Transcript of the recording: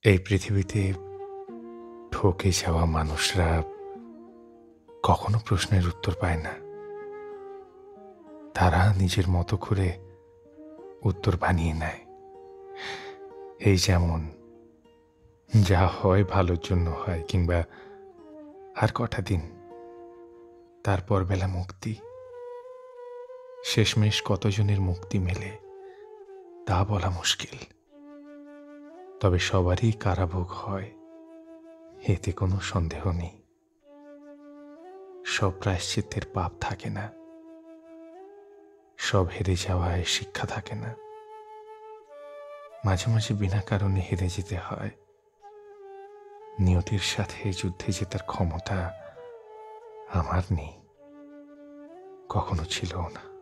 এই পৃথিবীতে ঠকে যাওয়া মানুষরা কখনো প্রশ্নের উত্তর পায় না। তারা নিজের মতো করে উত্তর বানিয়ে নেয়। এই যেমন, যা হয় ভালোর জন্য হয়, কিংবা আর কটা দিন, তারপর বেলা মুক্তি। শেষমেশ কতজনের মুক্তি মেলে তা বলা মুশকিল। তবে সবারই কারাভোগ হয়, এতে কোনো সন্দেহ নেই। সব প্রায়শ্চিত্তের পাপ থাকে না, সব হেরে যাওয়ায় শিক্ষা থাকে না। মাঝে মাঝে বিনা কারণে হেরে যেতে হয়। নিয়তির সাথে যুদ্ধে জেতার ক্ষমতা আমার নেই, কখনো ছিলও না।